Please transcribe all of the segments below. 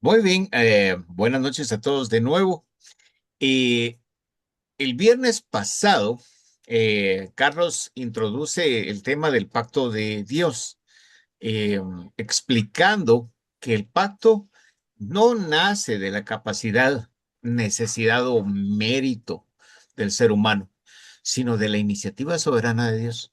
Muy bien, buenas noches a todos de nuevo. Eh, el viernes pasado, Carlos introduce el tema del pacto de Dios, eh, explicando que el pacto no nace de la capacidad, necesidad o mérito del ser humano, sino de la iniciativa soberana de Dios.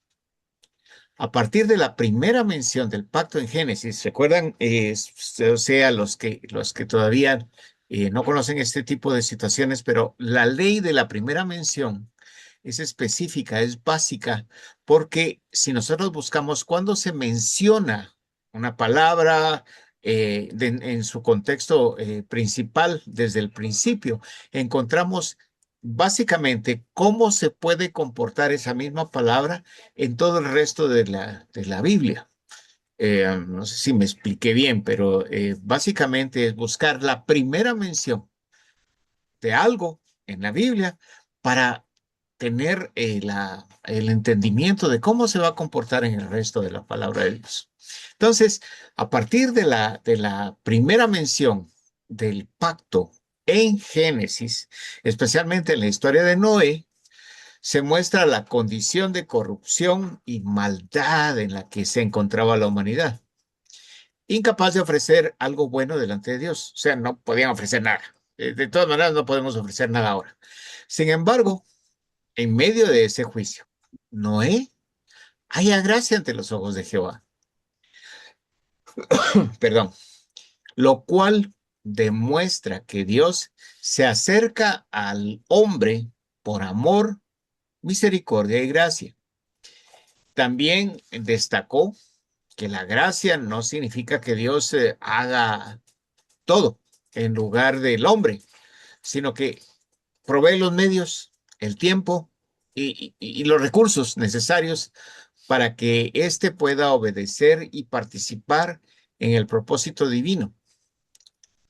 A partir de la primera mención del pacto en Génesis, recuerdan, o sea, los que todavía no conocen este tipo de situaciones, pero la ley de la primera mención es específica, es básica, porque si nosotros buscamos cuándo se menciona una palabra en su contexto principal desde el principio, encontramos básicamente cómo se puede comportar esa misma palabra en todo el resto de la Biblia. No sé si me expliqué bien, pero básicamente es buscar la primera mención de algo en la Biblia para tener el entendimiento de cómo se va a comportar en el resto de la palabra de Dios. Entonces, a partir de la primera mención del pacto en Génesis, especialmente en la historia de Noé, se muestra la condición de corrupción y maldad en la que se encontraba la humanidad, incapaz de ofrecer algo bueno delante de Dios. O sea, no podían ofrecer nada. De todas maneras, no podemos ofrecer nada ahora. Sin embargo, en medio de ese juicio, Noé halla gracia ante los ojos de Jehová. Perdón. Lo cual demuestra que Dios se acerca al hombre por amor, misericordia y gracia. También destacó que la gracia no significa que Dios haga todo en lugar del hombre, sino que provee los medios, el tiempo y los recursos necesarios para que éste pueda obedecer y participar en el propósito divino.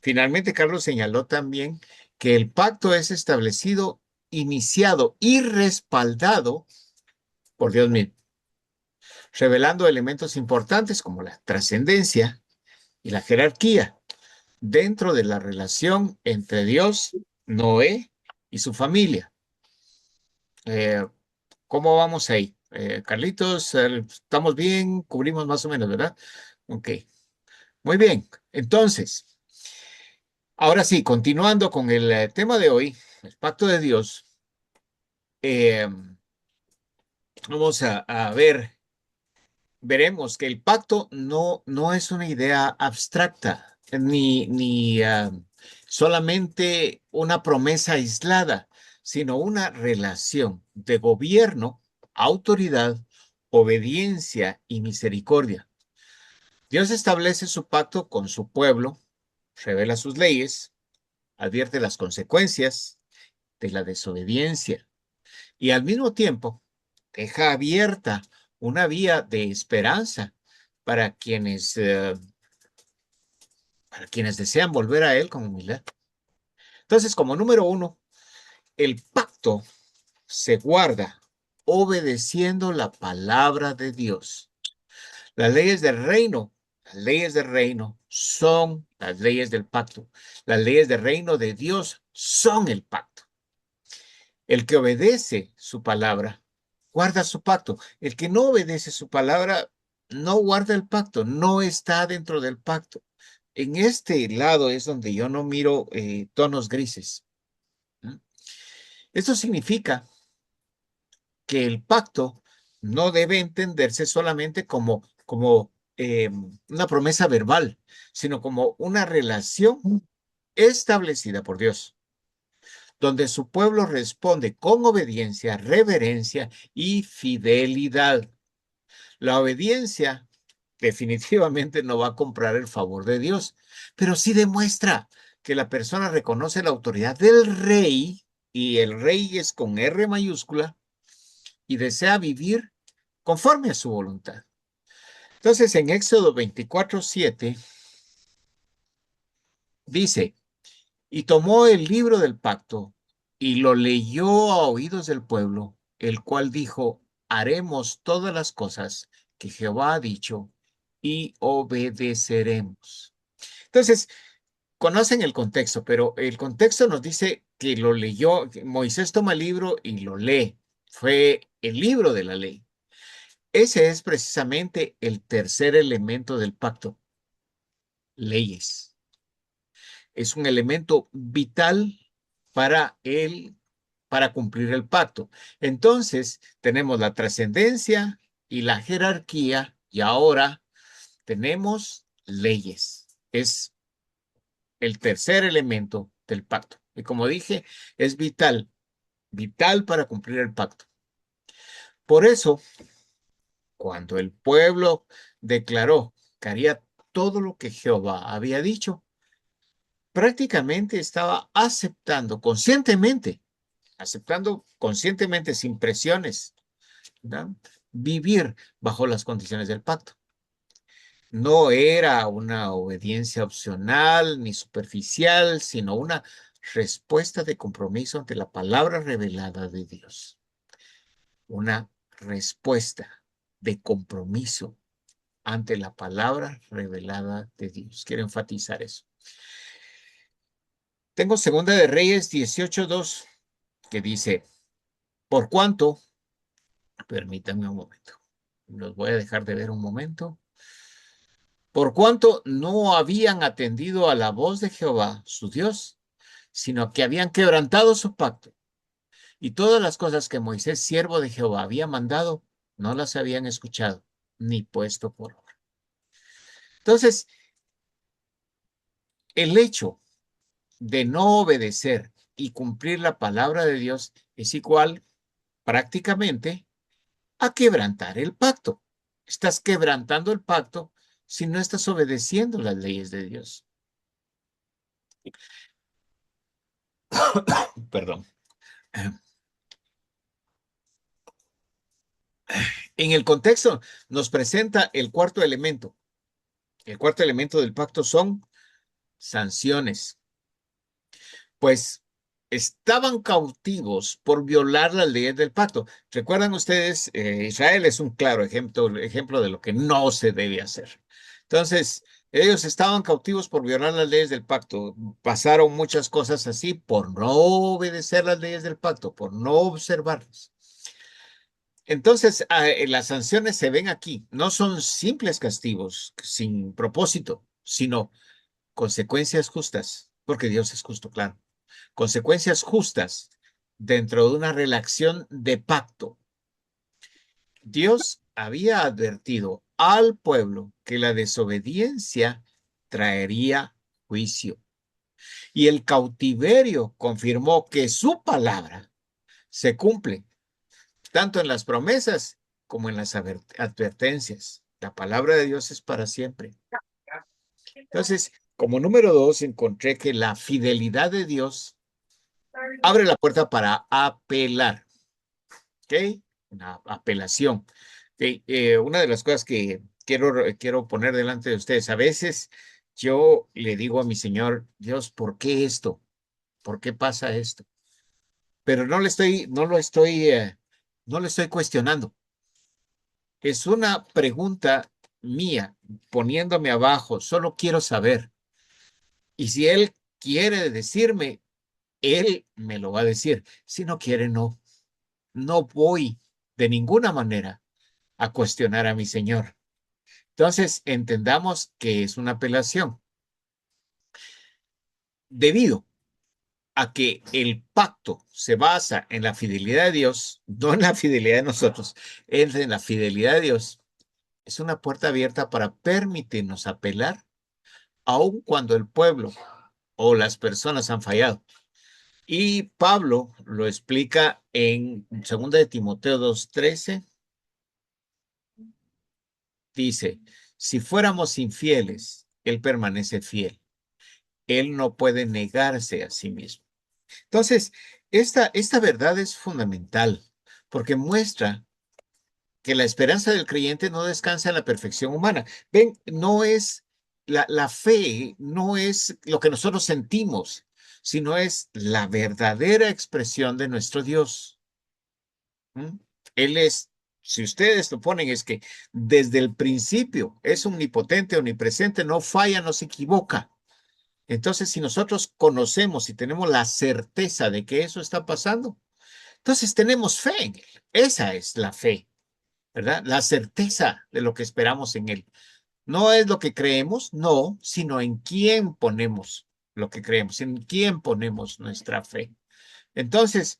Finalmente, Carlos señaló también que el pacto es establecido, iniciado y respaldado por Dios mismo, revelando elementos importantes como la trascendencia y la jerarquía dentro de la relación entre Dios, Noé y su familia. Eh, ¿Cómo vamos ahí? Carlitos, ¿estamos bien? Cubrimos más o menos, ¿verdad? Ok, muy bien. Entonces, ahora sí, continuando con el tema de hoy, el pacto de Dios, eh, vamos a ver, veremos que el pacto no es una idea abstracta, ni solamente una promesa aislada, sino una relación de gobierno, autoridad, obediencia y misericordia. Dios establece su pacto con su pueblo, revela sus leyes, advierte las consecuencias de la desobediencia y al mismo tiempo deja abierta una vía de esperanza para quienes desean volver a Él con humildad. Entonces, como número uno, el pacto se guarda obedeciendo la palabra de Dios. Las leyes del reino son las leyes del pacto. Las leyes del reino de Dios son el pacto. El que obedece su palabra, guarda su pacto. El que no obedece su palabra, no guarda el pacto, no está dentro del pacto. En este lado es donde yo no miro tonos grises. ¿Mm? Esto significa que el pacto no debe entenderse solamente como una promesa verbal, sino como una relación establecida por Dios, donde su pueblo responde con obediencia, reverencia y fidelidad. La obediencia definitivamente no va a comprar el favor de Dios, pero sí demuestra que la persona reconoce la autoridad del rey, y el rey es con R mayúscula, y desea vivir conforme a su voluntad. Entonces, en Éxodo 24:7 dice, y tomó el libro del pacto y lo leyó a oídos del pueblo, el cual dijo, haremos todas las cosas que Jehová ha dicho y obedeceremos. Entonces, conocen el contexto, pero el contexto nos dice que lo leyó, que Moisés toma el libro y lo lee. Fue el libro de la ley. Ese es precisamente el tercer elemento del pacto, leyes. Es un elemento vital para para cumplir el pacto. Entonces, tenemos la trascendencia y la jerarquía y ahora tenemos leyes. Es el tercer elemento del pacto. Y como dije, es vital, vital para cumplir el pacto. Por eso, cuando el pueblo declaró que haría todo lo que Jehová había dicho, prácticamente estaba aceptando conscientemente, sin presiones, ¿verdad? Vivir bajo las condiciones del pacto. No era una obediencia opcional ni superficial, sino una respuesta de compromiso ante la palabra revelada de Dios. Una respuesta de compromiso ante la palabra revelada de Dios. Quiero enfatizar eso. Tengo Segunda de Reyes 18:2 que dice, por cuanto, permítanme un momento, los voy a dejar de ver un momento. Por cuanto no habían atendido a la voz de Jehová, su Dios, sino que habían quebrantado su pacto. Y todas las cosas que Moisés, siervo de Jehová, había mandado, no las habían escuchado ni puesto por obra. Entonces, el hecho de no obedecer y cumplir la palabra de Dios es igual prácticamente a quebrantar el pacto. Estás quebrantando el pacto si no estás obedeciendo las leyes de Dios. Perdón. En el contexto nos presenta el cuarto elemento. El cuarto elemento del pacto son sanciones. Pues estaban cautivos por violar las leyes del pacto. Recuerdan ustedes, Israel es un claro ejemplo de lo que no se debe hacer. Entonces, ellos estaban cautivos por violar las leyes del pacto. Pasaron muchas cosas así por no obedecer las leyes del pacto, por no observarlas. Entonces, las sanciones se ven aquí. No son simples castigos sin propósito, sino consecuencias justas, porque Dios es justo, claro. Consecuencias justas dentro de una relación de pacto. Dios había advertido al pueblo que la desobediencia traería juicio. Y el cautiverio confirmó que su palabra se cumple tanto en las promesas como en las advertencias. La palabra de Dios es para siempre. Entonces, como número 2, encontré que la fidelidad de Dios abre la puerta para apelar. ¿Ok? Una apelación. ¿Ok? Una de las cosas que quiero poner delante de ustedes, a veces yo le digo a mi Señor, Dios, ¿por qué esto? ¿Por qué pasa esto? Pero no lo estoy cuestionando. Es una pregunta mía, poniéndome abajo, solo quiero saber. Y si Él quiere decirme, Él me lo va a decir. Si no quiere, no. No voy de ninguna manera a cuestionar a mi Señor. Entonces, entendamos que es una apelación. Debido a que el pacto se basa en la fidelidad de Dios, no en la fidelidad de nosotros, es en la fidelidad de Dios, es una puerta abierta para permitirnos apelar, aun cuando el pueblo o las personas han fallado. Y Pablo lo explica en 2 de Timoteo 2:13. Dice, si fuéramos infieles, Él permanece fiel. Él no puede negarse a sí mismo. Entonces, esta verdad es fundamental porque muestra que la esperanza del creyente no descansa en la perfección humana. Ven, no es la fe, no es lo que nosotros sentimos, sino es la verdadera expresión de nuestro Dios. ¿Mm? Él es, si ustedes lo ponen, es que desde el principio es omnipotente, omnipresente, no falla, no se equivoca. Entonces, si nosotros conocemos y tenemos la certeza de que eso está pasando, entonces tenemos fe en Él. Esa es la fe, ¿verdad? La certeza de lo que esperamos en Él. No es lo que creemos, no, sino en quién ponemos lo que creemos, en quién ponemos nuestra fe. Entonces,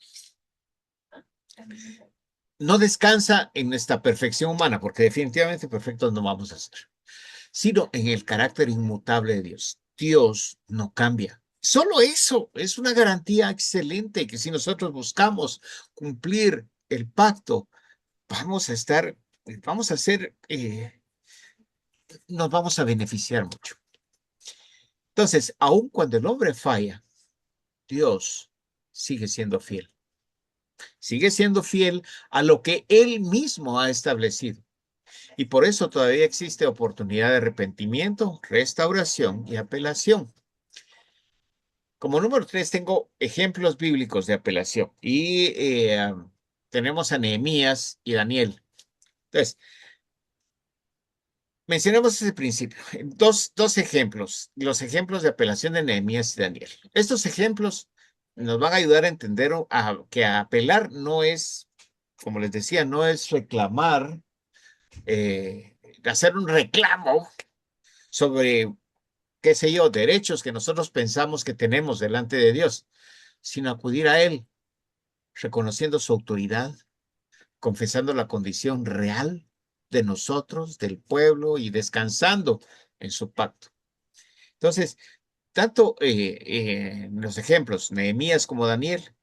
no descansa en nuestra perfección humana, porque definitivamente perfectos no vamos a ser, sino en el carácter inmutable de Dios. Dios no cambia. Solo eso es una garantía excelente que si nosotros buscamos cumplir el pacto, vamos a estar, vamos a ser, nos vamos a beneficiar mucho. Entonces, aun cuando el hombre falla, Dios sigue siendo fiel. Sigue siendo fiel a lo que él mismo ha establecido. Y por eso todavía existe oportunidad de arrepentimiento, restauración y apelación. Como número 3, tengo ejemplos bíblicos de apelación. Y tenemos a Nehemías y Daniel. Entonces, mencionemos ese principio. Dos ejemplos. Los ejemplos de apelación de Nehemías y Daniel. Estos ejemplos nos van a ayudar a entender que apelar no es, como les decía, no es reclamar, hacer un reclamo sobre, qué sé yo, derechos que nosotros pensamos que tenemos delante de Dios, sino acudir a Él, reconociendo su autoridad, confesando la condición real de nosotros, del pueblo, y descansando en su pacto. Entonces, tanto en los ejemplos, Nehemías como Daniel,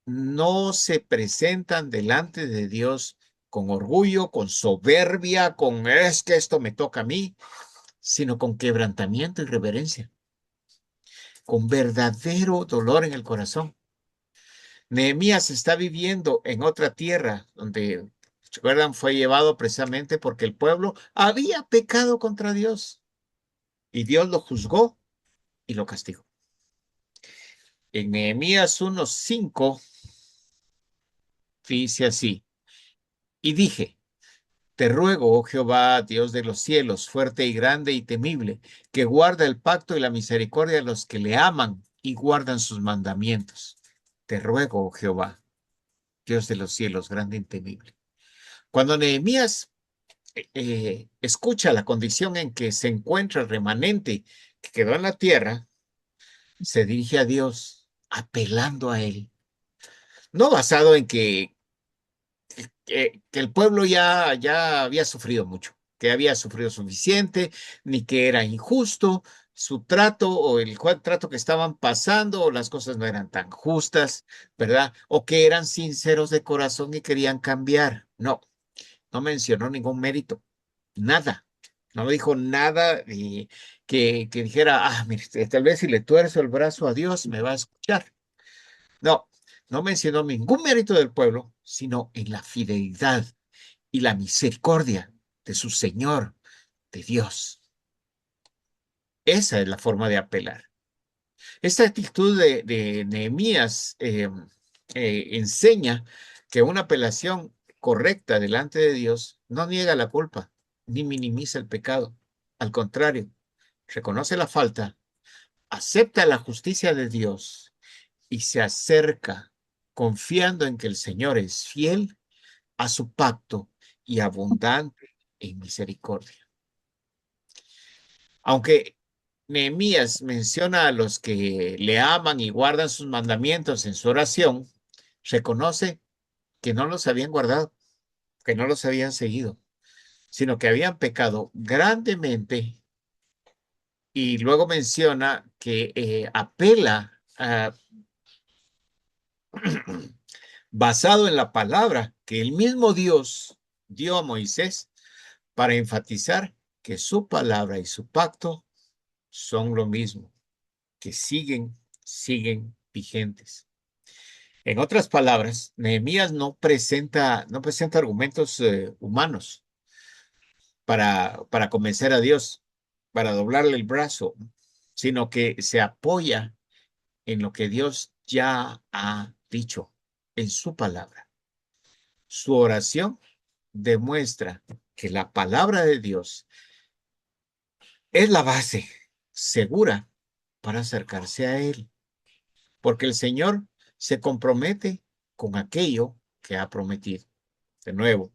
no se presentan delante de Dios con orgullo, con soberbia, con es que esto me toca a mí, sino con quebrantamiento y reverencia, con verdadero dolor en el corazón. Nehemías está viviendo en otra tierra donde, recuerdan, fue llevado precisamente porque el pueblo había pecado contra Dios y Dios lo juzgó y lo castigó. En Nehemías 1:5 dice así: y dije, te ruego, oh Jehová, Dios de los cielos, fuerte y grande y temible, que guarda el pacto y la misericordia de los que le aman y guardan sus mandamientos. Te ruego, oh Jehová, Dios de los cielos, grande y temible. Cuando Nehemías escucha la condición en que se encuentra el remanente que quedó en la tierra, se dirige a Dios apelando a Él. No basado en que el pueblo ya había sufrido mucho, que había sufrido suficiente, ni que era injusto su trato o el trato que estaban pasando, o las cosas no eran tan justas, ¿verdad? O que eran sinceros de corazón y querían cambiar. No, no mencionó ningún mérito, nada. No dijo nada que dijera, mire, tal vez si le tuerzo el brazo a Dios me va a escuchar. No, no mencionó ningún mérito del pueblo, sino en la fidelidad y la misericordia de su Señor, de Dios. Esa es la forma de apelar. Esta actitud de Nehemías enseña que una apelación correcta delante de Dios no niega la culpa ni minimiza el pecado. Al contrario, reconoce la falta, acepta la justicia de Dios y se acerca confiando en que el Señor es fiel a su pacto y abundante en misericordia. Aunque Nehemías menciona a los que le aman y guardan sus mandamientos en su oración, reconoce que no los habían guardado, que no los habían seguido, sino que habían pecado grandemente, y luego menciona que apela basado en la palabra que el mismo Dios dio a Moisés para enfatizar que su palabra y su pacto son lo mismo, que siguen vigentes. En otras palabras, Nehemías no presenta argumentos humanos para convencer a Dios, para doblarle el brazo, sino que se apoya en lo que Dios ya ha dicho en su palabra. Su oración demuestra que la palabra de Dios es la base segura para acercarse a Él, porque el Señor se compromete con aquello que ha prometido. De nuevo,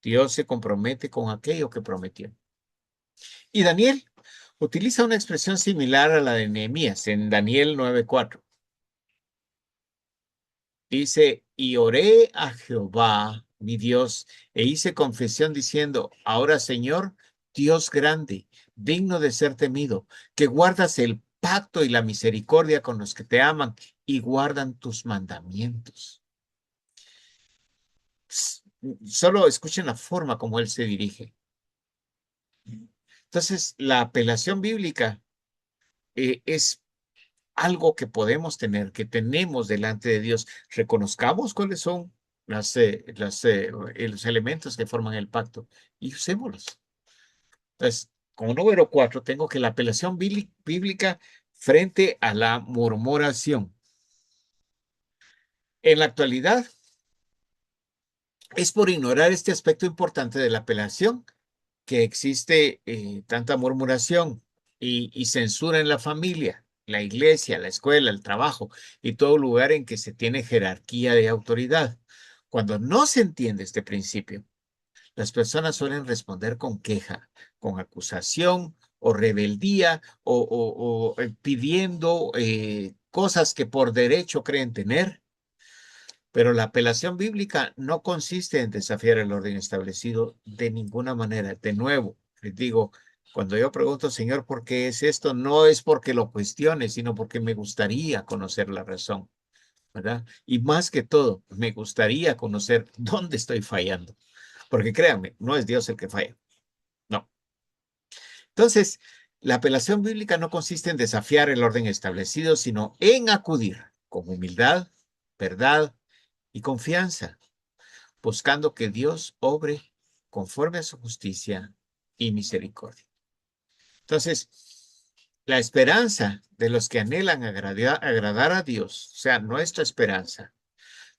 Dios se compromete con aquello que prometió. Y Daniel utiliza una expresión similar a la de Nehemías en Daniel 9:4. Dice, y oré a Jehová, mi Dios, e hice confesión diciendo, ahora Señor, Dios grande, digno de ser temido, que guardas el pacto y la misericordia con los que te aman y guardan tus mandamientos. Solo escuchen la forma como él se dirige. Entonces, la apelación bíblica es algo que podemos tener, que tenemos delante de Dios. Reconozcamos cuáles son los elementos que forman el pacto y usémoslos. Entonces, como número 4, tengo que la apelación bíblica frente a la murmuración. En la actualidad, es por ignorar este aspecto importante de la apelación que existe tanta murmuración y censura en la familia, la iglesia, la escuela, el trabajo y todo lugar en que se tiene jerarquía de autoridad. Cuando no se entiende este principio, las personas suelen responder con queja, con acusación o rebeldía o pidiendo cosas que por derecho creen tener. Pero la apelación bíblica no consiste en desafiar el orden establecido de ninguna manera. De nuevo, les digo, cuando yo pregunto, Señor, ¿por qué es esto? No es porque lo cuestione, sino porque me gustaría conocer la razón, ¿verdad? Y más que todo, me gustaría conocer dónde estoy fallando. Porque créanme, no es Dios el que falla, no. Entonces, la apelación bíblica no consiste en desafiar el orden establecido, sino en acudir con humildad, verdad y confianza buscando que Dios obre conforme a su justicia y misericordia. Entonces, la esperanza de los que anhelan agradar a Dios, o sea, nuestra esperanza,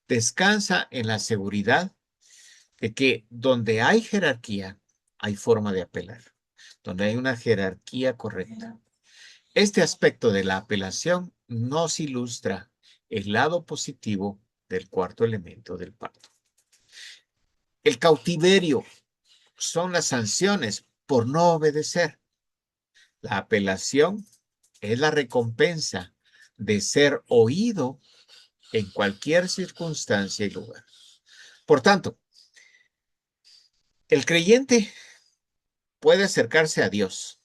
descansa en la seguridad de que donde hay jerarquía, hay forma de apelar, donde hay una jerarquía correcta. Este aspecto de la apelación nos ilustra el lado positivo del cuarto elemento del pacto. El cautiverio son las sanciones por no obedecer. La apelación es la recompensa de ser oído en cualquier circunstancia y lugar. Por tanto, el creyente puede acercarse a Dios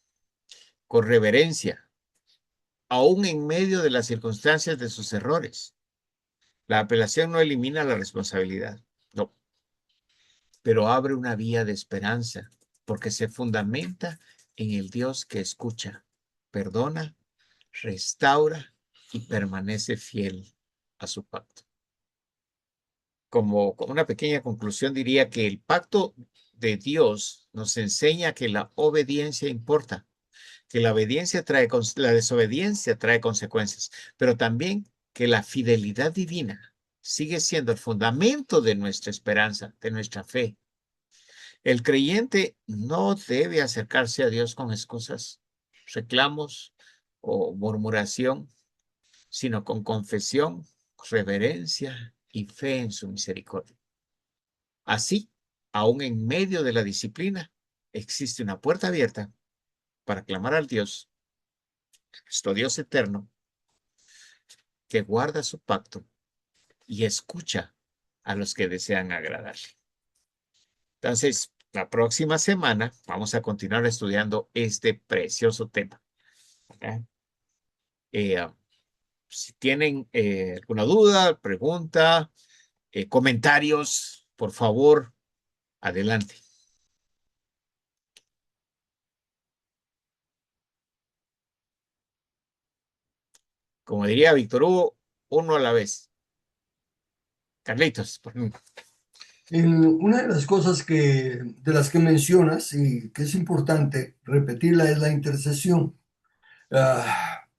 con reverencia, aún en medio de las circunstancias de sus errores. La apelación no elimina la responsabilidad, no, pero abre una vía de esperanza porque se fundamenta en el Dios que escucha, perdona, restaura y permanece fiel a su pacto. Como una pequeña conclusión diría que el pacto de Dios nos enseña que la obediencia importa, que la desobediencia trae consecuencias, pero también que la fidelidad divina sigue siendo el fundamento de nuestra esperanza, de nuestra fe. El creyente no debe acercarse a Dios con excusas, reclamos o murmuración, sino con confesión, reverencia y fe en su misericordia. Así, aún en medio de la disciplina, existe una puerta abierta para clamar al Dios, nuestro Dios eterno, que guarda su pacto y escucha a los que desean agradarle. Entonces, la próxima semana vamos a continuar estudiando este precioso tema. ¿Verdad? Si tienen alguna duda, pregunta, comentarios, por favor, adelante. Como diría Víctor Hugo, uno a la vez. Carlitos. Una de las cosas de las que mencionas y que es importante repetirla es la intercesión. Ah,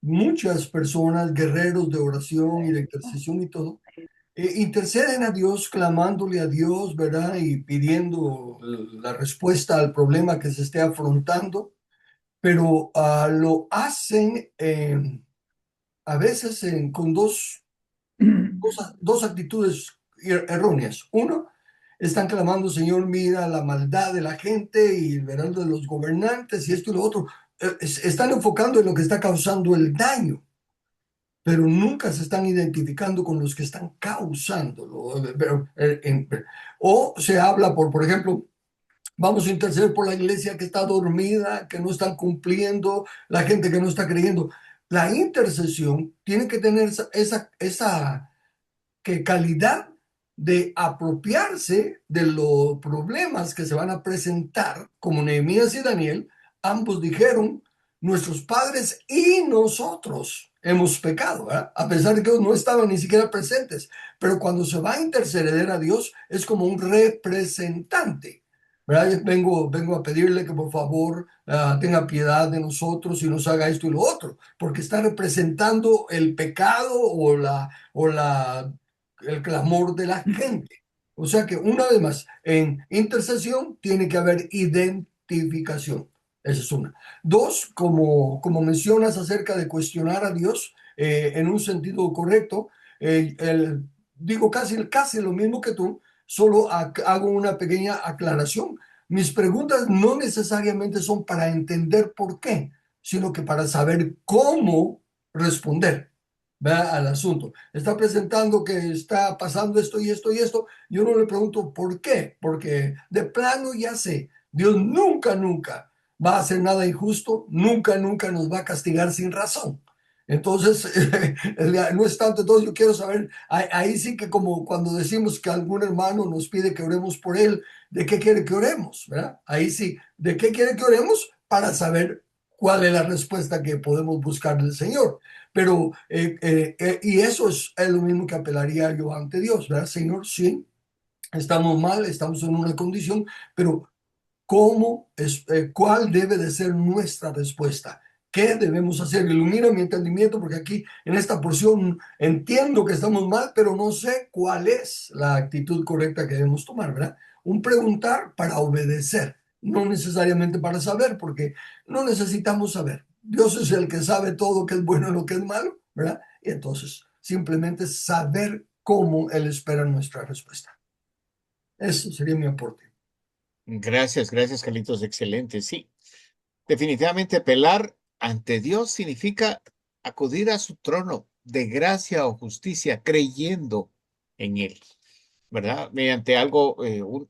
muchas personas, guerreros de oración y de intercesión y todo, interceden a Dios, clamándole a Dios, ¿verdad? Y pidiendo la respuesta al problema que se esté afrontando. pero lo hacen a veces con dos actitudes erróneas. Uno, están clamando, Señor, mira la maldad de la gente y el verano de los gobernantes y esto y lo otro. Están enfocando en lo que está causando el daño, pero nunca se están identificando con los que están causándolo. O se habla por ejemplo, vamos a interceder por la iglesia que está dormida, que no están cumpliendo, la gente que no está creyendo. La intercesión tiene que tener esa que calidad de apropiarse de los problemas que se van a presentar, como Nehemías y Daniel, ambos dijeron, nuestros padres y nosotros hemos pecado, ¿verdad? A pesar de que ellos no estaban ni siquiera presentes, pero cuando se va a interceder a Dios es como un representante. ¿Verdad? Vengo a pedirle que por favor tenga piedad de nosotros y nos haga esto y lo otro, porque está representando el pecado o el clamor de la gente. O sea que una vez más, en intercesión tiene que haber identificación. Esa es una. Dos, como mencionas acerca de cuestionar a Dios en un sentido correcto, digo casi lo mismo que tú, solo hago una pequeña aclaración. Mis preguntas no necesariamente son para entender por qué, sino que para saber cómo responder. Va al asunto. Está presentando que está pasando esto y esto y esto. Yo no le pregunto por qué, porque de plano ya sé, Dios nunca va a hacer nada injusto, nunca nos va a castigar sin razón. Entonces, no es tanto, entonces yo quiero saber, ahí sí que como cuando decimos que algún hermano nos pide que oremos por él, ¿de qué quiere que oremos? ¿Verdad? Ahí sí, ¿de qué quiere que oremos? Para saber cuál es la respuesta que podemos buscar del Señor. Pero, y eso es lo mismo que apelaría yo ante Dios, ¿verdad? Señor, sí, estamos mal, estamos en una condición, pero ¿cuál debe de ser nuestra respuesta? ¿Qué debemos hacer? Ilumina mi entendimiento, porque aquí en esta porción entiendo que estamos mal, pero no sé cuál es la actitud correcta que debemos tomar, ¿verdad? Un preguntar para obedecer, no necesariamente para saber, porque no necesitamos saber. Dios es el que sabe todo que es bueno y lo que es malo, ¿verdad? Y entonces simplemente saber cómo Él espera nuestra respuesta. Eso sería mi aporte. Gracias, Carlitos, excelente. Sí, definitivamente apelar ante Dios significa acudir a su trono de gracia o justicia creyendo en Él, ¿verdad? Mediante algo,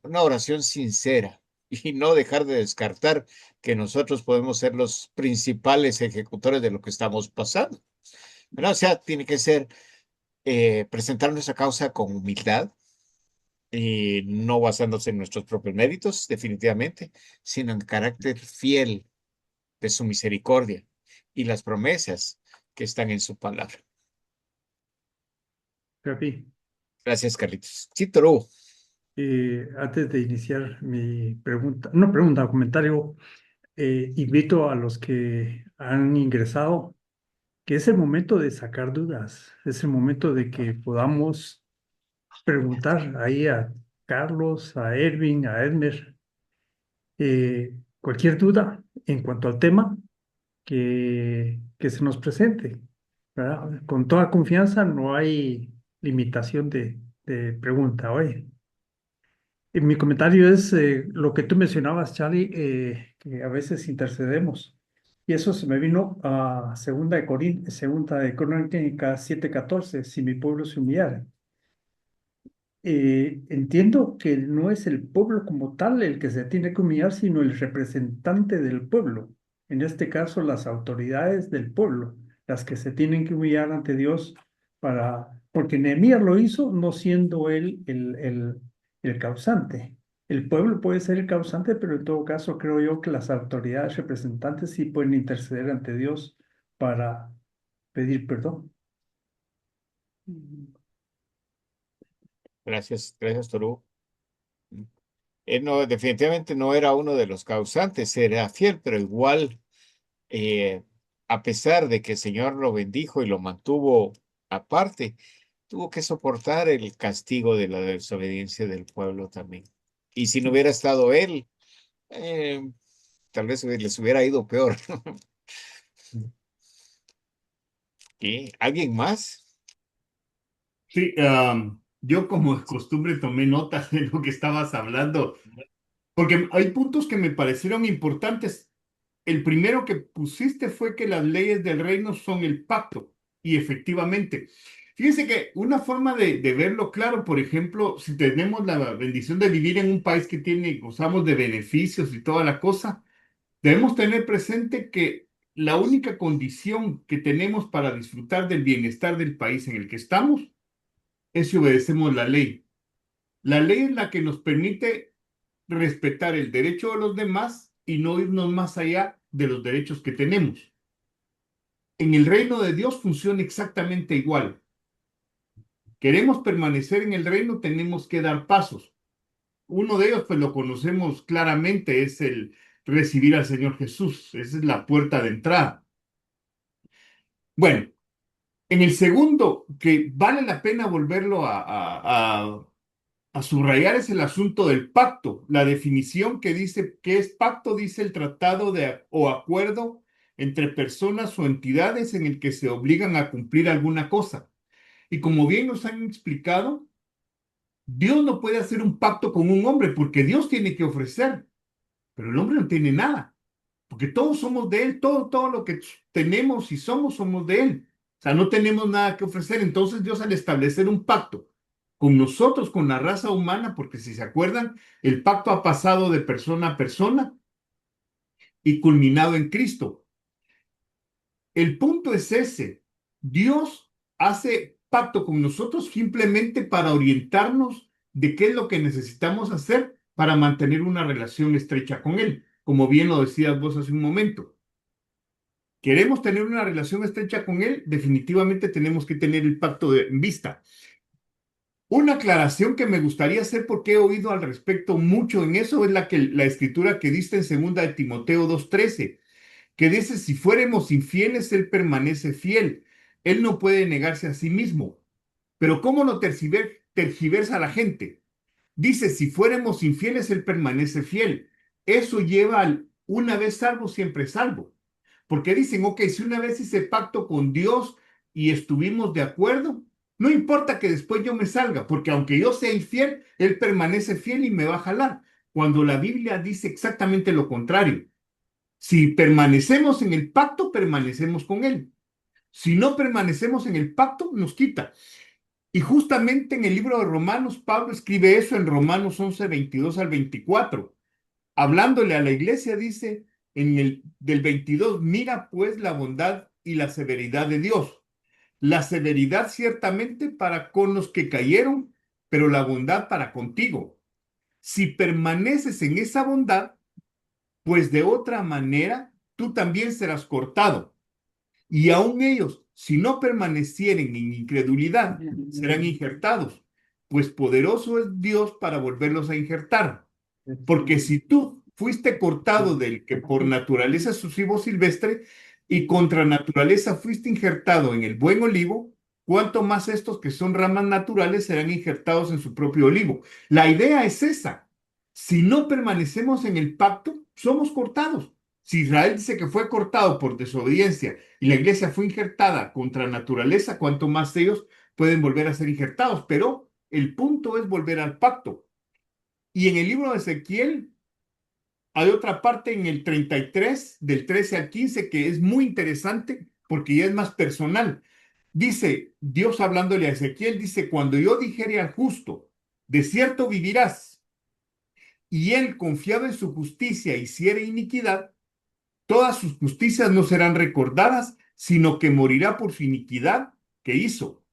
una oración sincera y no dejar de descartar que nosotros podemos ser los principales ejecutores de lo que estamos pasando, ¿verdad? O sea, tiene que ser presentar nuestra causa con humildad y no basándose en nuestros propios méritos, definitivamente, sino en carácter fiel de su misericordia y las promesas que están en su palabra. Capi, Gracias, Carlitos. Sí, Toru. antes de iniciar mi pregunta, no pregunta, comentario, invito a los que han ingresado que es el momento de sacar dudas, es el momento de que podamos preguntar ahí a Carlos, a Erwin, a Edmer, cualquier duda en cuanto al tema que se nos presente, ¿verdad? Con toda confianza, no hay limitación de pregunta. Oye, mi comentario es lo que tú mencionabas, Charlie, que a veces intercedemos. Y eso se me vino a segunda de Crónicas 7:14, si mi pueblo se humillara. Entiendo que no es el pueblo como tal el que se tiene que humillar, sino el representante del pueblo. En este caso, las autoridades del pueblo, las que se tienen que humillar ante Dios porque Nehemías lo hizo no siendo él el causante. El pueblo puede ser el causante, pero en todo caso creo yo que las autoridades representantes sí pueden interceder ante Dios para pedir perdón. Gracias, Toru. Él no, definitivamente no era uno de los causantes, era fiel, pero igual, eh, a pesar de que el Señor lo bendijo y lo mantuvo aparte, tuvo que soportar el castigo de la desobediencia del pueblo también. Y si no hubiera estado él, eh, tal vez les hubiera ido peor. ¿Y alguien más? Sí, yo como de costumbre tomé notas de lo que estabas hablando, porque hay puntos que me parecieron importantes. El primero que pusiste fue que las leyes del reino son el pacto, y efectivamente. Fíjense que una forma de verlo claro, por ejemplo, si tenemos la bendición de vivir en un país que gozamos de beneficios y toda la cosa, debemos tener presente que la única condición que tenemos para disfrutar del bienestar del país en el que estamos es si obedecemos la ley. La ley es la que nos permite respetar el derecho de los demás y no irnos más allá de los derechos que tenemos. En el reino de Dios funciona exactamente igual. Queremos permanecer en el reino, tenemos que dar pasos. Uno de ellos, pues lo conocemos claramente, es el recibir al Señor Jesús. Esa es la puerta de entrada. Bueno, en el segundo, que vale la pena volverlo a subrayar, es el asunto del pacto. La definición que dice que es pacto, dice el tratado o acuerdo entre personas o entidades en el que se obligan a cumplir alguna cosa. Y como bien nos han explicado, Dios no puede hacer un pacto con un hombre porque Dios tiene que ofrecer, pero el hombre no tiene nada, porque todos somos de Él, todo lo que tenemos y somos de Él. O sea, no tenemos nada que ofrecer. Entonces Dios, al establecer un pacto con nosotros, con la raza humana, porque si se acuerdan, el pacto ha pasado de persona a persona y culminado en Cristo. El punto es ese. Dios hace pacto con nosotros simplemente para orientarnos de qué es lo que necesitamos hacer para mantener una relación estrecha con Él, como bien lo decías vos hace un momento. Queremos tener una relación estrecha con Él, definitivamente tenemos que tener el pacto en vista. Una aclaración que me gustaría hacer, porque he oído al respecto mucho en eso, es la escritura que diste en 2 de Timoteo 2:13, que dice: si fuéramos infieles, Él permanece fiel. Él no puede negarse a sí mismo. Pero ¿cómo lo tergiversa la gente? Dice: si fuéramos infieles, Él permanece fiel. Eso lleva al una vez salvo, siempre salvo. Porque dicen, ok, si una vez hice pacto con Dios y estuvimos de acuerdo, no importa que después yo me salga, porque aunque yo sea infiel, Él permanece fiel y me va a jalar. Cuando la Biblia dice exactamente lo contrario. Si permanecemos en el pacto, permanecemos con Él. Si no permanecemos en el pacto, nos quita. Y justamente en el libro de Romanos, Pablo escribe eso en Romanos 11, 22 al 24. Hablándole a la iglesia, dice del 22: mira pues la bondad y la severidad de Dios. La severidad ciertamente para con los que cayeron, pero la bondad para contigo. Si permaneces en esa bondad, pues de otra manera tú también serás cortado. Y aun ellos, si no permanecieren en incredulidad, serán injertados, pues poderoso es Dios para volverlos a injertar. Porque si tú fuiste cortado del que por naturaleza es sucesivo silvestre y contra naturaleza fuiste injertado en el buen olivo, cuánto más estos que son ramas naturales serán injertados en su propio olivo. La idea es esa. Si no permanecemos en el pacto, somos cortados. Si Israel dice que fue cortado por desobediencia y la iglesia fue injertada contra naturaleza, cuánto más ellos pueden volver a ser injertados. Pero el punto es volver al pacto. Y en el libro de Ezequiel hay otra parte en el 33, del 13 al 15, que es muy interesante porque ya es más personal. Dice Dios hablándole a Ezequiel, dice: cuando yo dijere al justo, de cierto vivirás, y él, confiado en su justicia, hiciere iniquidad, todas sus justicias no serán recordadas, sino que morirá por su iniquidad que hizo.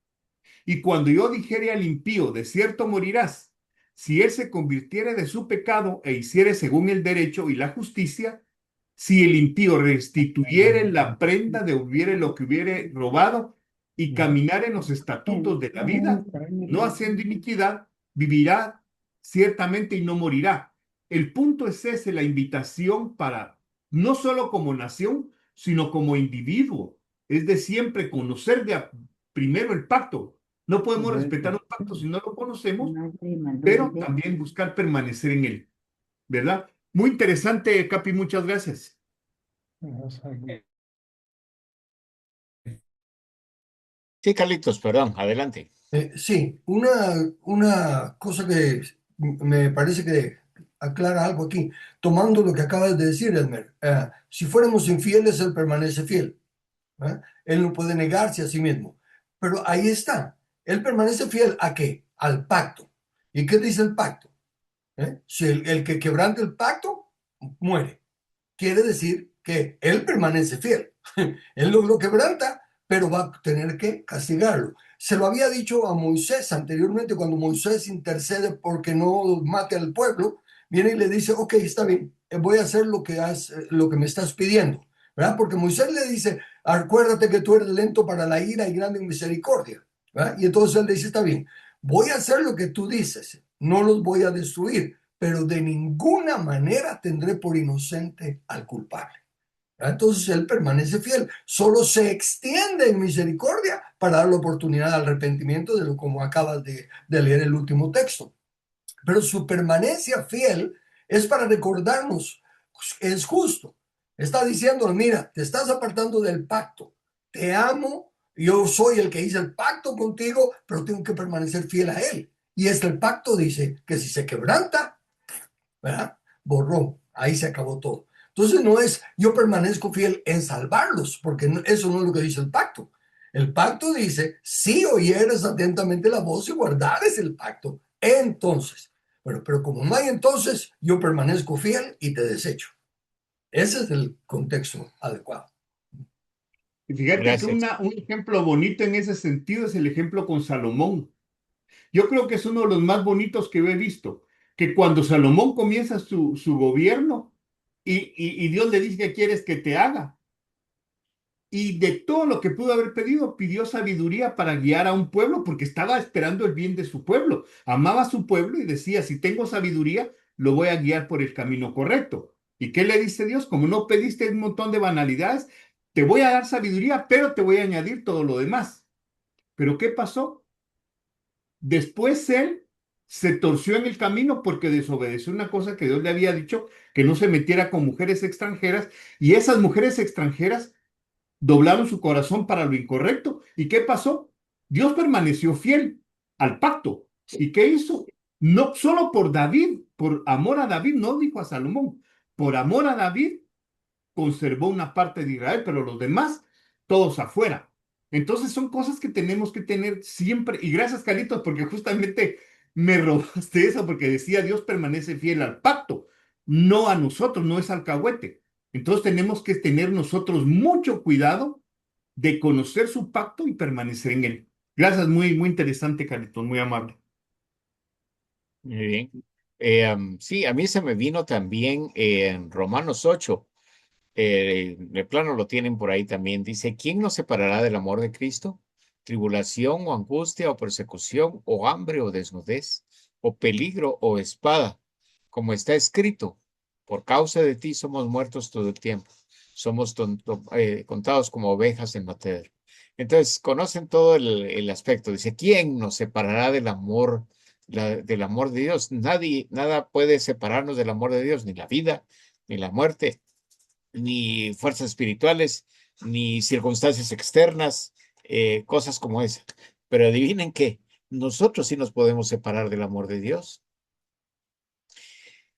Y cuando yo dijere al impío, de cierto morirás, si él se convirtiere de su pecado e hiciere según el derecho y la justicia, si el impío restituyere la prenda, devolviere lo que hubiere robado y caminar en los estatutos de la vida, no haciendo iniquidad, vivirá ciertamente y no morirá. El punto es ese, la invitación para, no solo como nación, sino como individuo, es de siempre conocer primero el pacto. No podemos respetar un pacto si no lo conocemos, pero también buscar permanecer en él, ¿verdad? Muy interesante, Capi, muchas gracias. Sí, Carlitos, perdón, adelante. Sí, una cosa que me parece que aclara algo aquí, tomando lo que acabas de decir, Elmer. Si fuéramos infieles, Él permanece fiel. ¿Eh? Él no puede negarse a sí mismo. Pero ahí está. Él permanece fiel ¿a qué? Al pacto. ¿Y qué dice el pacto? Si el que quebrante el pacto, muere. Quiere decir que Él permanece fiel. Él lo quebranta, pero va a tener que castigarlo. Se lo había dicho a Moisés anteriormente, cuando Moisés intercede porque no mate al pueblo, viene y le dice, ok, está bien, voy a hacer lo que me estás pidiendo, ¿verdad? Porque Moisés le dice, acuérdate que tú eres lento para la ira y grande en misericordia, ¿verdad? Y entonces él le dice, está bien, voy a hacer lo que tú dices, no los voy a destruir, pero de ninguna manera tendré por inocente al culpable. Entonces él permanece fiel, solo se extiende en misericordia para dar la oportunidad al arrepentimiento de lo como acabas de leer el último texto. Pero su permanencia fiel es para recordarnos, es justo. Está diciendo, mira, te estás apartando del pacto, te amo, yo soy el que hice el pacto contigo, pero tengo que permanecer fiel a él. Y el pacto dice que si se quebranta, ¿verdad? Borró, ahí se acabó todo. Entonces no es yo permanezco fiel en salvarlos, porque eso no es lo que dice el pacto. El pacto dice, si oyeres atentamente la voz y guardares el pacto, entonces. Pero como no hay entonces, yo permanezco fiel y te desecho. Ese es el contexto adecuado. Y fíjate que Gracias. un ejemplo bonito en ese sentido es el ejemplo con Salomón. Yo creo que es uno de los más bonitos que he visto, que cuando Salomón comienza su gobierno y Dios le dice que quieres que te haga, y de todo lo que pudo haber pedido, pidió sabiduría para guiar a un pueblo porque estaba esperando el bien de su pueblo. Amaba a su pueblo y decía, si tengo sabiduría, lo voy a guiar por el camino correcto. ¿Y qué le dice Dios? Como no pediste un montón de banalidades, te voy a dar sabiduría, pero te voy a añadir todo lo demás. ¿Pero qué pasó? Después él se torció en el camino porque desobedeció una cosa que Dios le había dicho, que no se metiera con mujeres extranjeras, y esas mujeres extranjeras doblaron su corazón para lo incorrecto. ¿Y qué pasó? Dios permaneció fiel al pacto. ¿Y qué hizo? No solo por David, por amor a David, no dijo a Salomón, por amor a David conservó una parte de Israel, pero los demás, todos afuera. Entonces son cosas que tenemos que tener siempre. Y gracias, Carlitos, porque justamente me robaste eso, porque decía Dios permanece fiel al pacto, no a nosotros, no es alcahuete. Entonces tenemos que tener nosotros mucho cuidado de conocer su pacto y permanecer en él. Gracias, muy, muy interesante, Carlitos, muy amable. Muy bien. Sí, a mí se me vino también en Romanos 8. De plano lo tienen por ahí también. Dice, ¿quién nos separará del amor de Cristo? ¿Tribulación o angustia o persecución o hambre o desnudez o peligro o espada? Como está escrito, por causa de ti somos muertos todo el tiempo. Somos contados como ovejas en matadero. Entonces, conocen todo el aspecto. Dice, ¿quién nos separará del amor, del amor de Dios? Nadie, nada puede separarnos del amor de Dios, ni la vida, ni la muerte, ni fuerzas espirituales, ni circunstancias externas, cosas como esa. Pero adivinen qué, nosotros sí nos podemos separar del amor de Dios.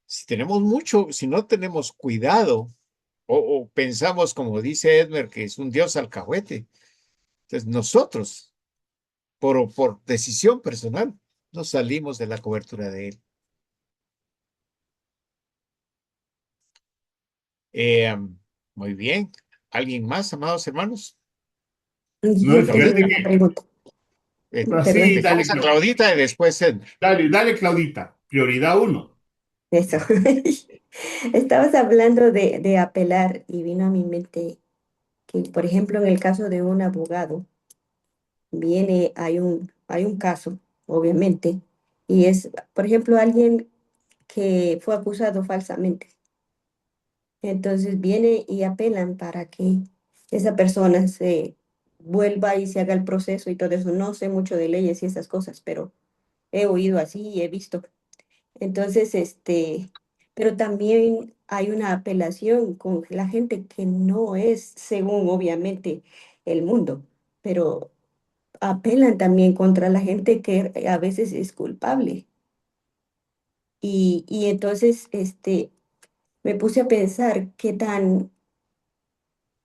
Si tenemos mucho, si no tenemos cuidado, o pensamos, como dice Edmer, que es un Dios alcahuete, entonces nosotros, por decisión personal, nos salimos de la cobertura de él. Eh, muy bien. ¿Alguien más, amados hermanos? No, Yo tengo fíjate una que pregunta, perdón, así, Dejamos a Claudita y después Edmer. dale, Claudita, prioridad uno. eso. Estabas hablando de apelar y vino a mi mente que, por ejemplo, en el caso de un abogado, hay un caso, obviamente, y es, por ejemplo, alguien que fue acusado falsamente. Entonces viene y apelan para que esa persona se vuelva y se haga el proceso y todo eso. No sé mucho de leyes y esas cosas, pero he oído así y he visto. Entonces, pero también hay una apelación con la gente que no es según obviamente el mundo, pero apelan también contra la gente que a veces es culpable. Y entonces me puse a pensar qué tan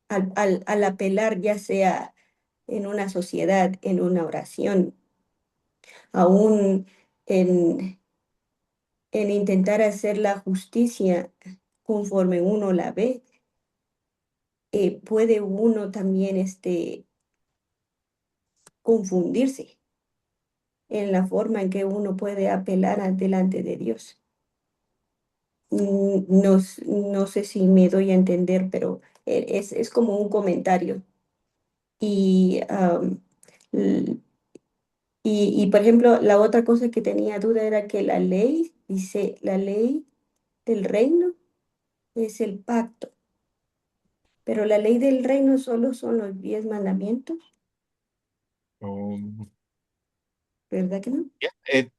al apelar, ya sea en una sociedad, en una oración, aún en, en intentar hacer la justicia conforme uno la ve, puede uno también confundirse en la forma en que uno puede apelar delante de Dios. No, no sé si me doy a entender, pero es como un comentario. Y, l- por ejemplo, la otra cosa que tenía duda era que la ley, dice, la ley del reino es el pacto, pero la ley del reino solo son los 10 mandamientos, Um, ¿verdad que no?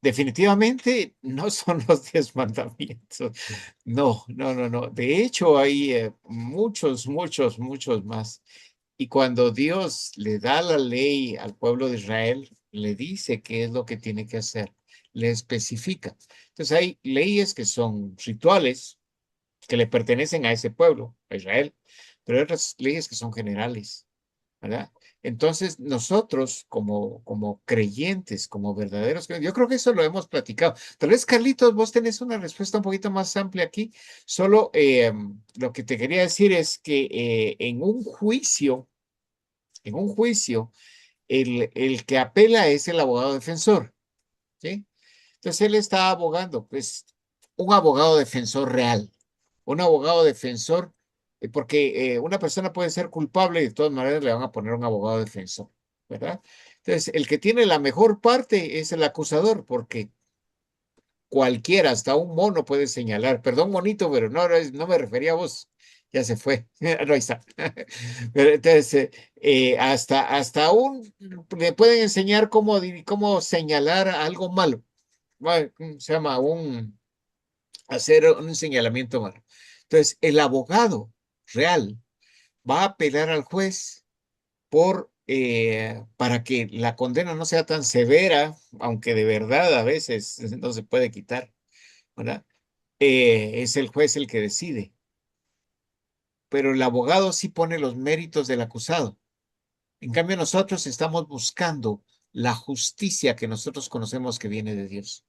definitivamente no son los 10 mandamientos. No, no, no, no. De hecho, hay muchos, muchos, muchos más. Y cuando Dios le da la ley al pueblo de Israel, le dice qué es lo que tiene que hacer, le especifica. Entonces hay leyes que son rituales, que le pertenecen a ese pueblo, a Israel, pero hay otras leyes que son generales, ¿verdad? Entonces, nosotros como creyentes, como verdaderos creyentes, yo creo que eso lo hemos platicado. Tal vez, Carlitos, vos tenés una respuesta un poquito más amplia aquí. Solo lo que te quería decir es que en un juicio, el que apela es el abogado defensor, ¿sí? Entonces, él está abogando, pues, un abogado defensor real, un abogado defensor, porque una persona puede ser culpable y de todas maneras le van a poner un abogado defensor, ¿verdad? Entonces, el que tiene la mejor parte es el acusador, porque cualquiera, hasta un mono puede señalar, perdón, monito, pero no, no me refería a vos, ya se fue, no, ahí está. Pero entonces, le pueden enseñar cómo señalar algo malo. Bueno, se llama hacer un señalamiento malo. Entonces, el abogado real va a apelar al juez para que la condena no sea tan severa, aunque de verdad a veces no se puede quitar, ¿verdad? Es el juez el que decide, pero el abogado sí pone los méritos del acusado. En cambio, nosotros estamos buscando la justicia que nosotros conocemos que viene de Dios,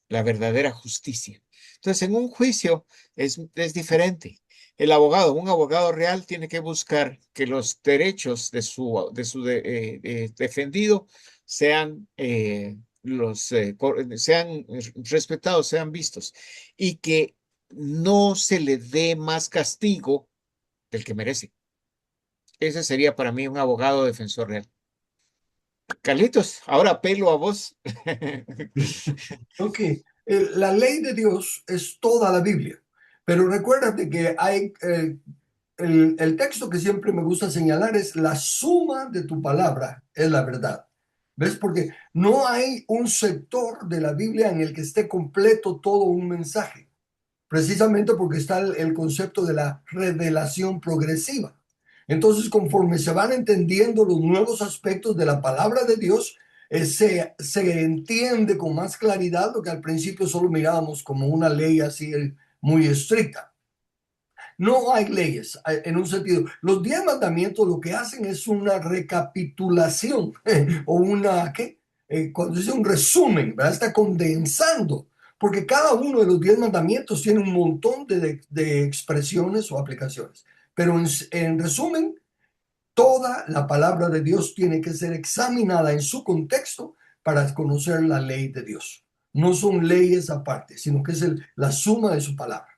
la verdadera justicia. Entonces, en un juicio es diferente. Un abogado real tiene que buscar que los derechos de su defendido sean, sean respetados, sean vistos, y que no se le dé más castigo del que merece. Ese sería para mí un abogado defensor real. Carlitos, ahora apelo a vos. Ok, la ley de Dios es toda la Biblia, pero recuérdate que hay el texto que siempre me gusta señalar es la suma de tu palabra es la verdad. ¿Ves? Porque no hay un sector de la Biblia en el que esté completo todo un mensaje, precisamente porque está el concepto de la revelación progresiva. Entonces, conforme se van entendiendo los nuevos aspectos de la palabra de Dios, se entiende con más claridad lo que al principio solo mirábamos como una ley así muy estricta. No hay leyes en un sentido. Los 10 mandamientos lo que hacen es una recapitulación o ¿qué? Cuando dice un resumen, ¿verdad? Está condensando, porque cada uno de los 10 mandamientos tiene un montón de expresiones o aplicaciones. Pero en resumen, toda la palabra de Dios tiene que ser examinada en su contexto para conocer la ley de Dios. No son leyes aparte, sino que es la suma de su palabra.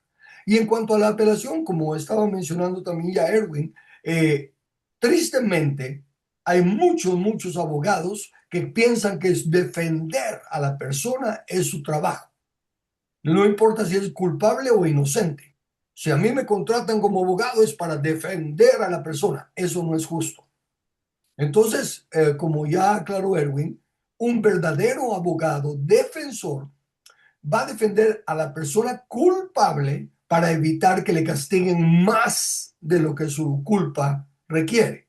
Y en cuanto a la apelación, como estaba mencionando también ya Erwin, tristemente hay muchos, muchos abogados que piensan que defender a la persona es su trabajo. No importa si es culpable o inocente. Si a mí me contratan como abogado es para defender a la persona. Eso no es justo. Entonces, como ya aclaró Erwin, un verdadero abogado defensor va a defender a la persona culpable para evitar que le castiguen más de lo que su culpa requiere.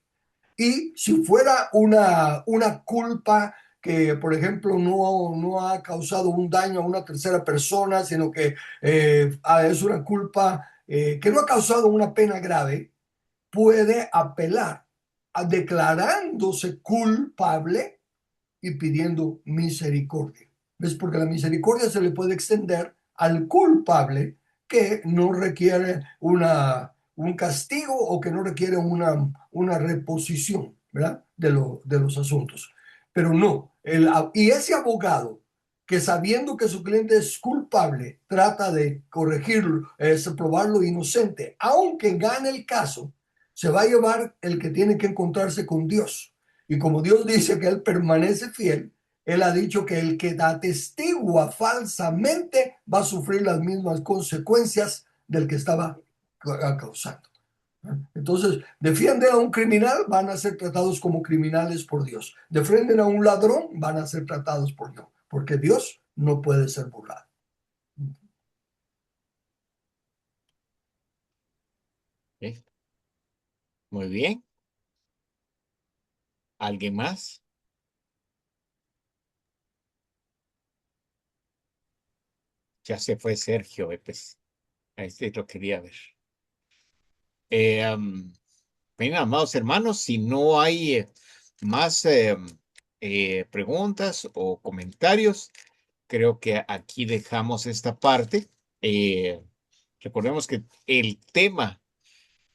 Y si fuera una culpa que, por ejemplo, no ha causado un daño a una tercera persona, sino que es una culpa que no ha causado una pena grave, puede apelar declarándose culpable y pidiendo misericordia. ¿Ves? Porque la misericordia se le puede extender al culpable que no requiere un castigo o que no requiere una reposición, ¿verdad? De los asuntos. Pero no, y ese abogado que sabiendo que su cliente es culpable, trata de corregirlo, probarlo inocente, aunque gane el caso, se va a llevar el que tiene que encontrarse con Dios. Y como Dios dice que Él permanece fiel, Él ha dicho que el que atestigua falsamente va a sufrir las mismas consecuencias del que estaba causando. Entonces, defienden a un criminal, van a ser tratados como criminales por Dios. Defienden a un ladrón, van a ser tratados por Dios, porque Dios no puede ser burlado. ¿Sí? Muy bien. ¿Alguien más? Ya se fue Sergio, pues. Ahí sí lo quería ver. Bien, amados hermanos, si no hay más preguntas o comentarios, creo que aquí dejamos esta parte. Eh, Recordemos que el tema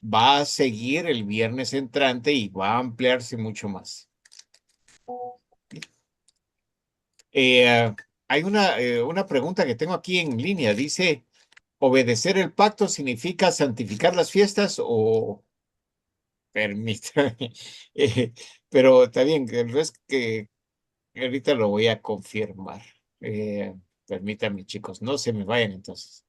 va a seguir el viernes entrante y va a ampliarse mucho más. Hay una pregunta que tengo aquí en línea. Dice, ¿obedecer el pacto significa santificar las fiestas o permítame? Eh, pero está bien, el resto que ahorita lo voy a confirmar. Eh, Permítanme, chicos, no se me vayan entonces.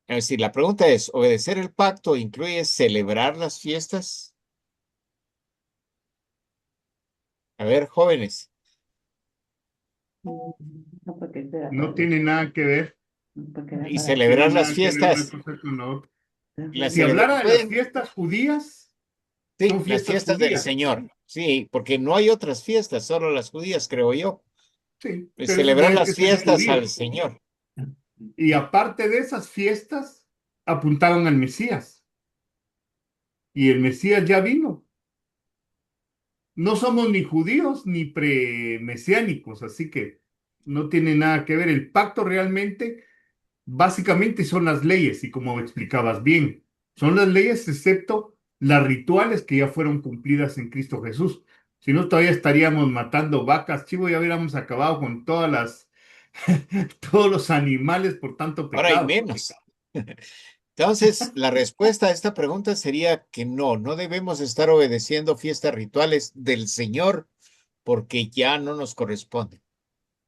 Es decir, la pregunta es, ¿obedecer el pacto incluye celebrar las fiestas? A ver, jóvenes, No, porque será No para tiene nada que ver. porque era y para No tiene celebrar las nada que ver una fiestas, cosa con la otra. Si celebra hablara de las pueden, fiestas judías, sí, son las fiestas fiestas del judías. Señor, sí, porque no hay otras fiestas, solo las judías, creo yo. Sí, pero eso Celebrar tiene que las ser fiestas judío. al Señor. Y aparte de esas fiestas, apuntaban al Mesías. Y el Mesías ya vino. No somos ni judíos ni premesiánicos, así que no tiene nada que ver. El pacto realmente, básicamente son las leyes, y como me explicabas bien, son las leyes excepto las rituales que ya fueron cumplidas en Cristo Jesús. Si no, todavía estaríamos matando vacas, chivo, ya hubiéramos acabado con todas las, todos los animales por tanto Ahora hay pecado. menos. Entonces, la respuesta a esta pregunta sería que no, no debemos estar obedeciendo fiestas rituales del Señor porque ya no nos corresponde.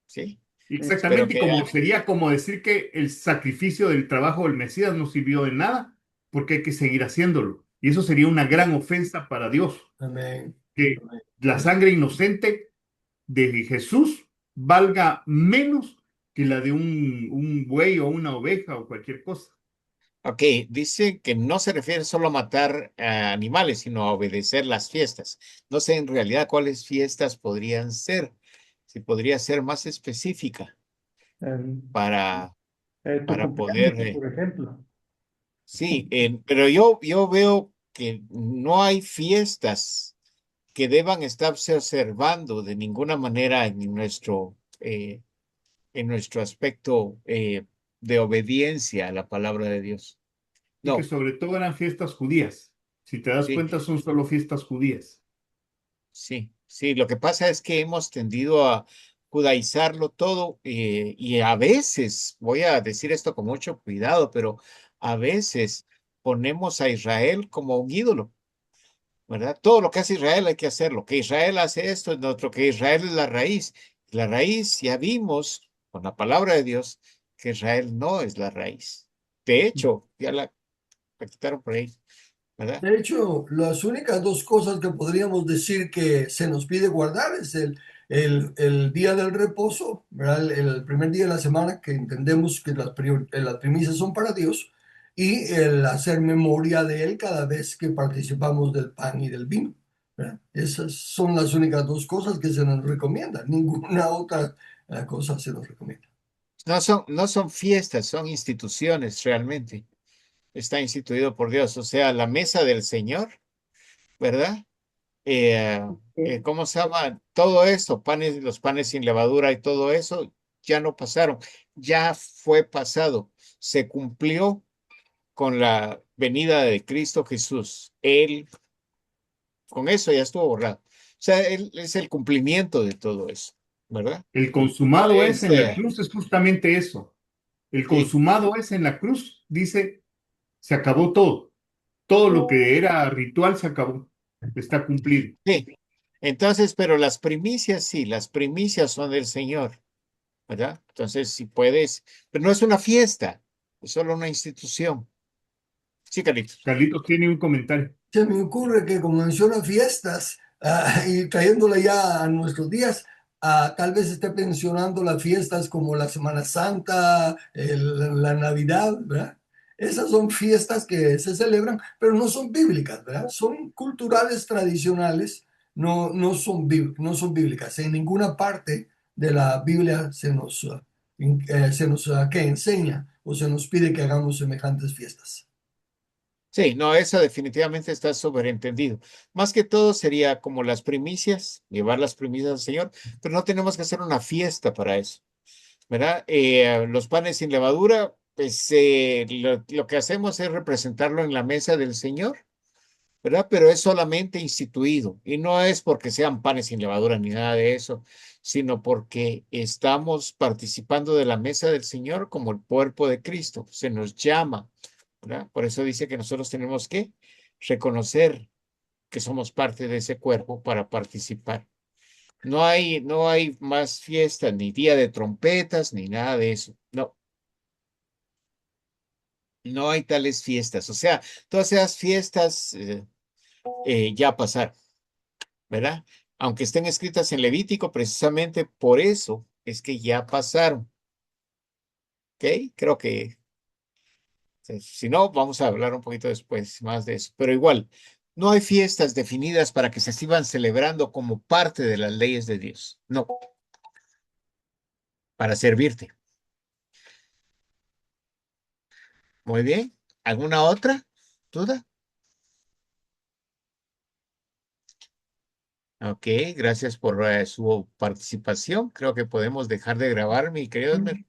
¿Sí? Espero Exactamente, y que como sería como decir que el sacrificio del trabajo del Mesías no sirvió de nada, porque hay que seguir haciéndolo. Y eso sería una gran ofensa para Dios, Amén. que la sangre inocente de Jesús valga menos que la de un buey o una oveja o cualquier cosa. ok, dice que no se refiere solo a matar animales, sino a obedecer las fiestas. No sé en realidad cuáles fiestas podrían ser, si podría ser más específica El- para, tu para cumpleaños, poder, por ejemplo. sí, pero yo veo que no hay fiestas que deban estarse observando de ninguna manera en nuestro aspecto de obediencia a la palabra de Dios. Y que No, sobre todo eran fiestas judías. Si te das sí. cuenta, son solo fiestas judías. Sí, sí, lo que pasa es que hemos tendido a judaizarlo todo y a veces, voy a decir esto con mucho cuidado, pero a veces ponemos a Israel como un ídolo, ¿verdad? Todo lo que hace Israel hay que hacerlo, que Israel hace esto, es otro, que Israel es la raíz. La raíz, ya vimos con la palabra de Dios que Israel no es la raíz. De hecho, ya la quitaron por ahí, ¿verdad? De hecho, las únicas dos cosas que podríamos decir que se nos pide guardar es El día del reposo, ¿verdad? El primer día de la semana que entendemos que las primicias son para Dios y el hacer memoria de Él cada vez que participamos del pan y del vino, ¿verdad? Esas son las únicas dos cosas que se nos recomiendan. Ninguna otra cosa se nos recomienda. No son fiestas, son instituciones realmente. Está instituido por Dios. O sea, la mesa del Señor, ¿verdad? ¿Cómo se llama? Todo eso, los panes sin levadura y todo eso, ya no pasaron. Ya fue pasado. Se cumplió con la venida de Cristo Jesús. Él, con eso ya estuvo borrado. O sea, él es el cumplimiento de todo eso, ¿verdad? El No consumado es es, en la cruz, es justamente eso. El sí, consumado es en la cruz, dice, se acabó todo. Todo lo que era ritual se acabó. Está cumplido. sí. Entonces, pero las primicias, sí, las primicias son del Señor, ¿verdad? Entonces, si puedes, pero no es una fiesta, es solo una institución. Sí, Carlitos. Carlitos tiene un comentario. Se me ocurre que como menciona fiestas y trayéndola ya a nuestros días, tal vez esté mencionando las fiestas como la Semana Santa, la Navidad, ¿verdad? Esas son fiestas que se celebran, pero no son bíblicas, ¿verdad? Son culturales tradicionales, no son bíblicas. En ninguna parte de la Biblia que enseña o se nos pide que hagamos semejantes fiestas. Sí, no, eso definitivamente está sobreentendido. Más que todo sería como las primicias, llevar las primicias al Señor, pero no tenemos que hacer una fiesta para eso, ¿verdad? Los panes sin levadura, pues lo que hacemos es representarlo en la mesa del Señor, ¿verdad? Pero es solamente instituido y no es porque sean panes sin levadura ni nada de eso, sino porque estamos participando de la mesa del Señor como el cuerpo de Cristo. Se nos llama, ¿verdad? Por eso dice que nosotros tenemos que reconocer que somos parte de ese cuerpo para participar. No hay más fiestas, ni día de trompetas, ni nada de eso. No, no hay tales fiestas. O sea, todas esas fiestas ya pasaron, ¿verdad? Aunque estén escritas en Levítico, precisamente por eso es que ya pasaron. ¿Ok? Creo que si no, vamos a hablar un poquito después más de eso. Pero igual, no hay fiestas definidas para que se sigan celebrando como parte de las leyes de Dios. No, para servirte. Muy bien. ¿Alguna otra duda? Ok, gracias por su participación. Creo que podemos dejar de grabar, mi querido Edmer.